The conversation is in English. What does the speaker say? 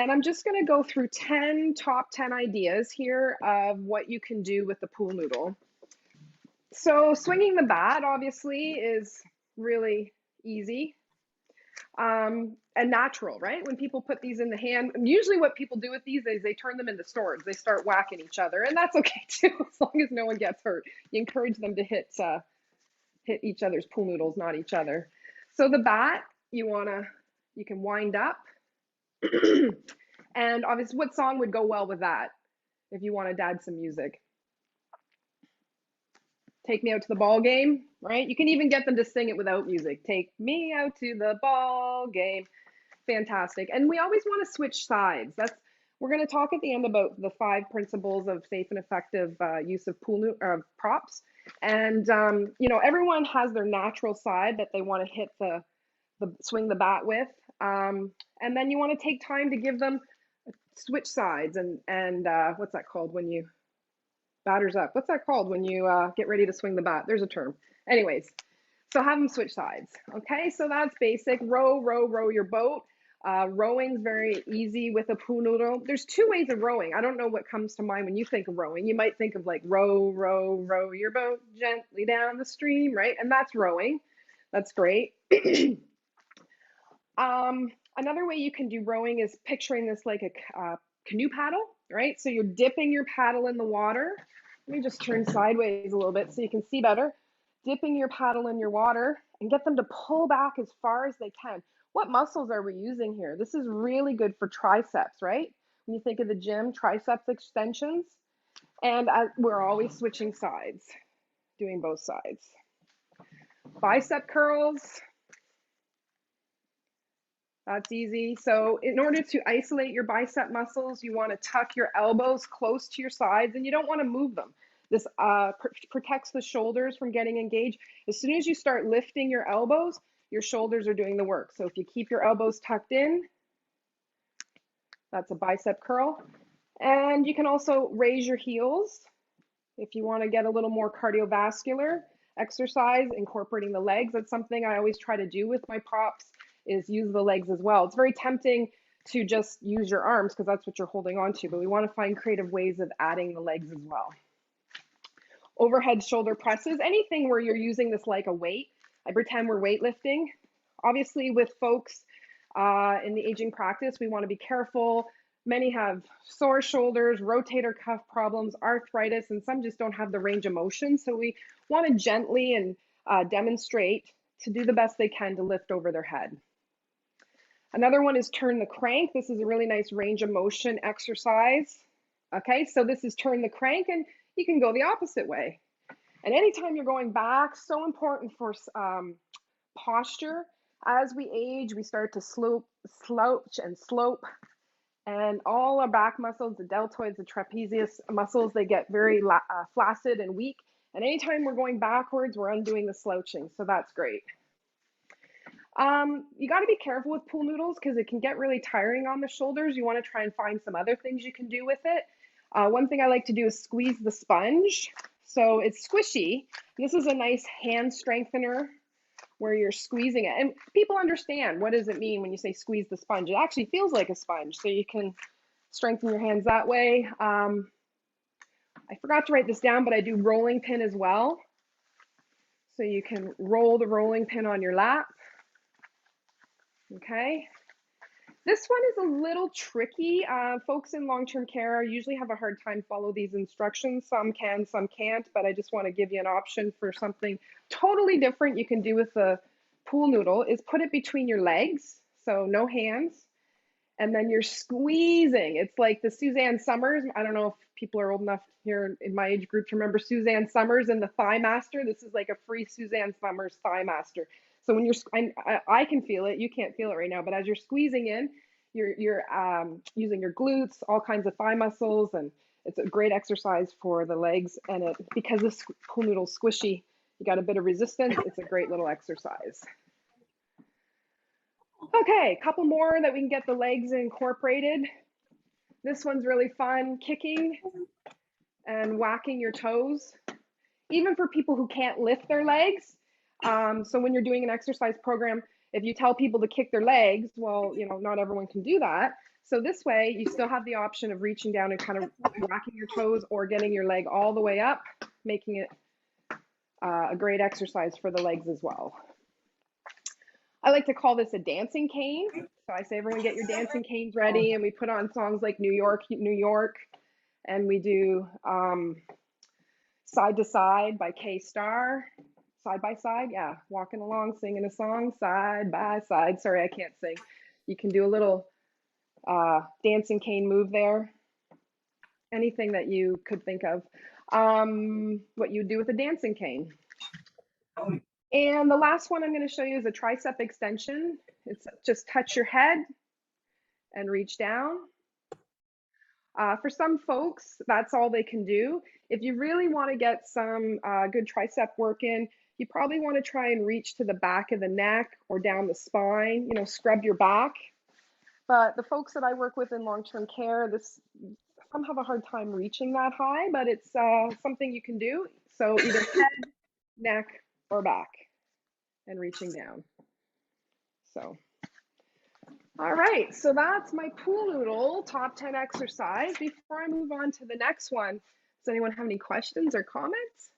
And I'm just going to go through top 10 ideas here of what you can do with the pool noodle. So swinging the bat obviously is really easy and natural, right? When people put these in the hand, usually what people do with these is they turn them into swords. They start whacking each other, and that's okay too, as long as no one gets hurt. You encourage them to hit each other's pool noodles, not each other. So the bat, you can wind up, and obviously, what song would go well with that? If you wanted to add some music, take me out to the ball game, right? You can even get them to sing it without music. Take me out to the ball game. Fantastic. And we always want to switch sides. We're going to talk at the end about the 5 principles of safe and effective use of props. And everyone has their natural side that they want to hit the swing the bat with. And then you want to take time to give them switch sides and what's that called when you batters up? What's that called when you get ready to swing the bat? There's a term. Anyways, so have them switch sides. Okay, so that's basic. Row your boat. Rowing's very easy with a pool noodle. There's 2 ways of rowing. I don't know what comes to mind when you think of rowing. You might think of like row your boat gently down the stream, right? And that's rowing. That's great. Another way you can do rowing is picturing this like a canoe paddle, right? So you're dipping your paddle in the water. Let me just turn sideways a little bit so you can see better. Dipping your paddle in your water and get them to pull back as far as they can. What muscles are we using here? This is really good for triceps, right? When you think of the gym, triceps extensions. And we're always switching sides, doing both sides. Bicep curls. That's easy. So in order to isolate your bicep muscles, you want to tuck your elbows close to your sides, and you don't want to move them. This protects the shoulders from getting engaged. As soon as you start lifting your elbows, your shoulders are doing the work. So if you keep your elbows tucked in, that's a bicep curl. And you can also raise your heels if you want to get a little more cardiovascular exercise, incorporating the legs. That's something I always try to do with my props, is use the legs as well. It's very tempting to just use your arms because that's what you're holding on to, but we want to find creative ways of adding the legs as well. Overhead shoulder presses, anything where you're using this like a weight. I pretend we're weightlifting. Obviously with folks in the aging practice, we want to be careful. Many have sore shoulders, rotator cuff problems, arthritis, and some just don't have the range of motion. So we want to gently and demonstrate to do the best they can to lift over their head. Another one is turn the crank. This is a really nice range of motion exercise. Okay, so this is turn the crank, and you can go the opposite way. And anytime you're going back, so important for posture. As we age, we start to slouch and slope, and all our back muscles, the deltoids, the trapezius muscles, they get very flaccid and weak. And anytime we're going backwards, we're undoing the slouching, so that's great. You got to be careful with pool noodles because it can get really tiring on the shoulders. You want to try and find some other things you can do with it. One thing I like to do is squeeze the sponge. So it's squishy. This is a nice hand strengthener where you're squeezing it. And people understand, what does it mean when you say squeeze the sponge? It actually feels like a sponge, so you can strengthen your hands that way. I forgot to write this down, but I do rolling pin as well. So you can roll the rolling pin on your lap. Okay. This one is a little tricky. Folks in long-term care usually have a hard time follow these instructions. Some can, some can't, but I just want to give you an option for something totally different you can do with the pool noodle, is put it between your legs, so no hands, and then you're squeezing. It's like the Suzanne Summers. I don't know if people are old enough here in my age group to remember Suzanne Summers and the Thigh Master. This is like a free Suzanne Summers Thigh Master. So when I can feel it, you can't feel it right now, but as you're squeezing in, you're using your glutes, all kinds of thigh muscles, and it's a great exercise for the legs. And because this pool noodle's squishy, you got a bit of resistance. It's a great little exercise. Okay, a couple more that we can get the legs incorporated. This one's really fun, kicking and whacking your toes, even for people who can't lift their legs. So when you're doing an exercise program, if you tell people to kick their legs, well, not everyone can do that. So this way, you still have the option of reaching down and kind of whacking your toes or getting your leg all the way up, making it a great exercise for the legs as well. I like to call this a dancing cane. So I say, everyone get your dancing canes ready, and we put on songs like New York, New York, and we do Side to Side by K-Star. Side by Side, yeah, walking along, singing a song, side by side. Sorry, I can't sing. You can do a little dancing cane move there. Anything that you could think of. What you do with a dancing cane. And the last one I'm going to show you is a tricep extension. It's just touch your head and reach down. For some folks, that's all they can do. If you really want to get some good tricep work in, you probably want to try and reach to the back of the neck or down the spine, you know, scrub your back. But the folks that I work with in long-term care, some have a hard time reaching that high, but it's something you can do. So either head, neck, or back, and reaching down. So, all right, so that's my pool noodle top 10 exercise. Before I move on to the next one, does anyone have any questions or comments?